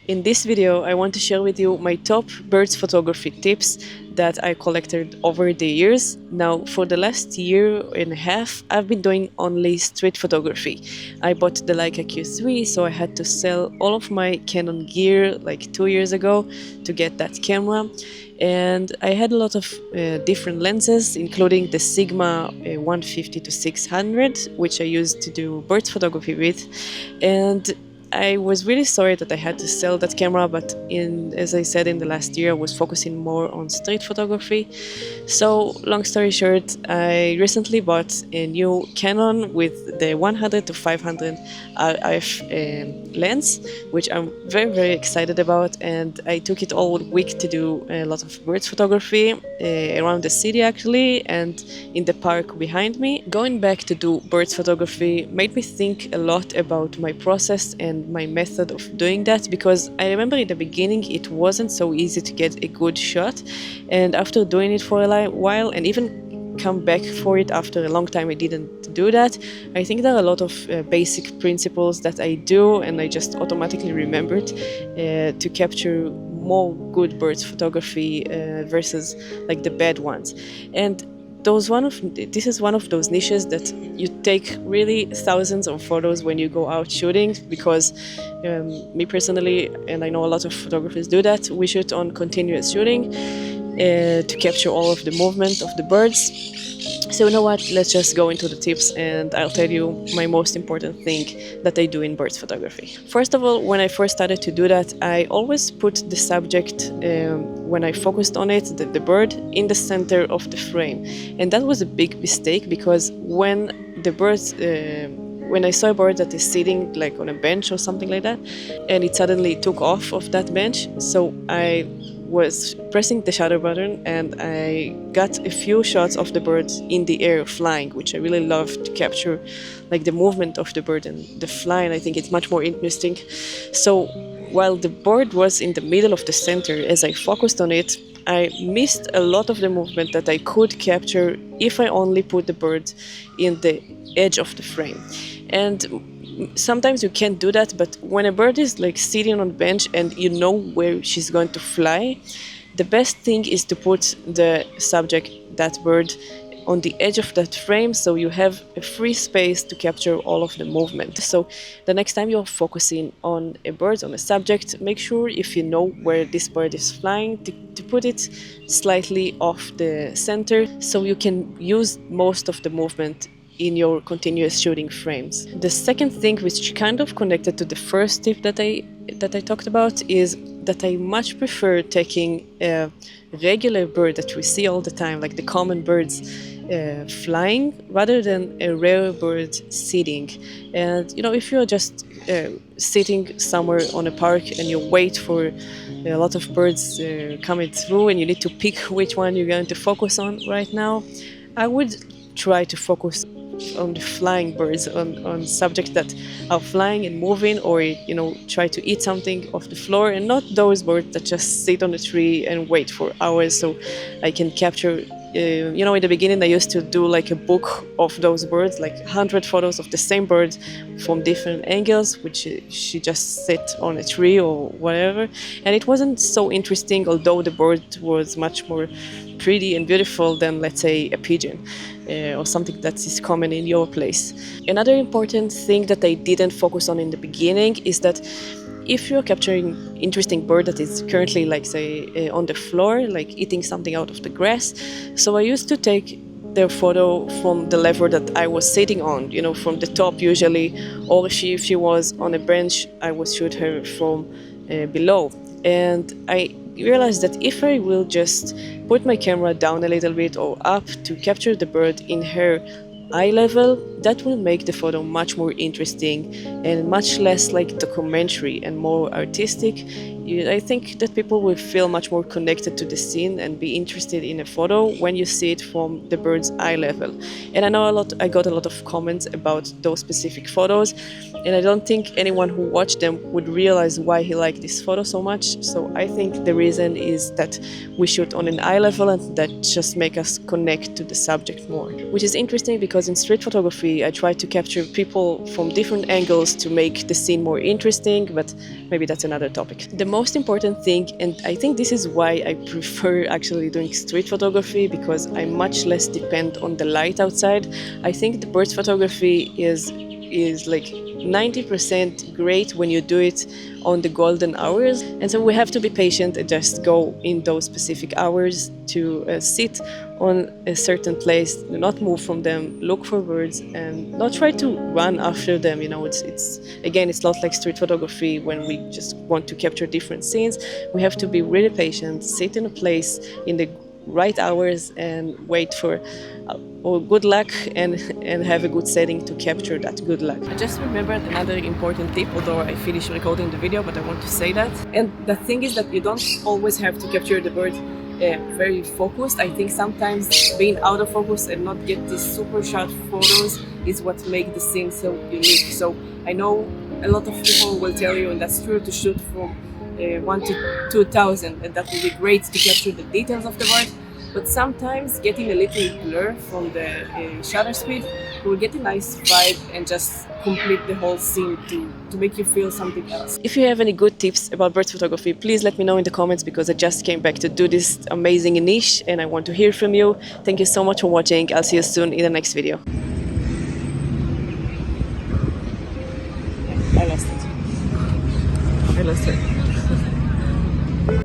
In this video, I want to share with you my top birds photography tips that I collected over the years. Now, for the last year and a half, I've been doing only street photography. I bought the Leica Q3, so I had to sell all of my Canon gear like 2 years ago to get that camera. And I had a lot of different lenses, including the Sigma 150 to 600, which I used to do birds photography with. And I was really sorry that I had to sell that camera, but as I said, in the last year I was focusing more on street photography. So long story short, I recently bought a new Canon with the 100 to 500 RF lens, which I'm very excited about, and I took it all week to do a lot of birds photography around the city actually, and in the park behind me. Going back to do birds photography made me think a lot about my process and my method of doing that, because I remember in the beginning it wasn't so easy to get a good shot, and after doing it for a while and even come back for it after a long time I didn't do that, I think there are a lot of basic principles that I do and I just automatically remembered to capture more good birds photography versus like the bad ones. And this is one of those niches that you take really thousands of photos when you go out shooting, because me personally, and I know a lot of photographers do that, we shoot on continuous shooting to capture all of the movement of the birds. So you know what, let's just go into the tips and I'll tell you my most important thing that I do in birds photography. First of all, when I first started to do that, I always put the subject, when I focused on it, the bird, in the center of the frame. And that was a big mistake, because when I saw a bird that is sitting like on a bench or something like that, and it suddenly took off of that bench, so I was pressing the shutter button and I got a few shots of the bird in the air flying, which I really love to capture, like the movement of the bird and the flying. I think it's much more interesting. So while the bird was in the middle of the center, as I focused on it, I missed a lot of the movement that I could capture if I only put the bird in the edge of the frame. And sometimes you can't do that, but when a bird is like sitting on a bench and you know where she's going to fly, the best thing is to put the subject, that bird, on the edge of that frame, so you have a free space to capture all of the movement. So the next time you're focusing on a bird, on a subject, make sure, if you know where this bird is flying, to put it slightly off the center, so you can use most of the movement in your continuous shooting frames. The second thing, which kind of connected to the first tip that I talked about, is that I much prefer taking a regular bird that we see all the time, like the common birds, flying, rather than a rare bird sitting. And you know, if you're just sitting somewhere on a park and you wait for a lot of birds coming through and you need to pick which one you're going to focus on right now, I would try to focus on the flying birds, on subjects that are flying and moving, or you know, try to eat something off the floor, and not those birds that just sit on a tree and wait for hours so I can capture. You know, in the beginning I used to do like a book of those birds, like 100 photos of the same bird from different angles, which she just sit on a tree or whatever, and it wasn't so interesting, although the bird was much more pretty and beautiful than, let's say, a pigeon or something that is common in your place. Another important thing that I didn't focus on in the beginning is that if you're capturing interesting bird that is currently, like, say, on the floor, like eating something out of the grass, so I used to take their photo from the level that I was sitting on, you know, from the top usually, or if she was on a bench, I would shoot her from below. And I realized that if I will just put my camera down a little bit or up to capture the bird in her eye level, that will make the photo much more interesting and much less like documentary and more artistic. I think that people will feel much more connected to the scene and be interested in a photo when you see it from the bird's eye level. And I know I got a lot of comments about those specific photos, and I don't think anyone who watched them would realize why he liked this photo so much. So I think the reason is that we shoot on an eye level, and that just make us connect to the subject more. Which is interesting because in street photography photography. I try to capture people from different angles to make the scene more interesting, but maybe that's another topic. The most important thing, and I think this is why I prefer actually doing street photography, because I much less depend on the light outside. I think the bird photography is like 90% great when you do it on the golden hours, and so we have to be patient and just go in those specific hours to sit on a certain place, not move from them, look for birds and not try to run after them. You know, it's again, it's not like street photography when we just want to capture different scenes. We have to be really patient, sit in a place in the right hours and wait for good luck and have a good setting to capture that good luck. I just remembered another important tip, although I finished recording the video, but I want to say that. And the thing is that you don't always have to capture the bird very focused. I think sometimes being out of focus and not get these super sharp photos is what makes the scene so unique. So I know a lot of people will tell you, and that's true, to shoot from 1 to 2000, and that will be great to capture the details of the bird. But sometimes getting a little blur from the shutter speed will get a nice vibe and just complete the whole scene to make you feel something else. If you have any good tips about bird photography, please let me know in the comments, because I just came back to do this amazing niche and I want to hear from you. Thank you so much for watching. I'll see you soon in the next video. I lost it.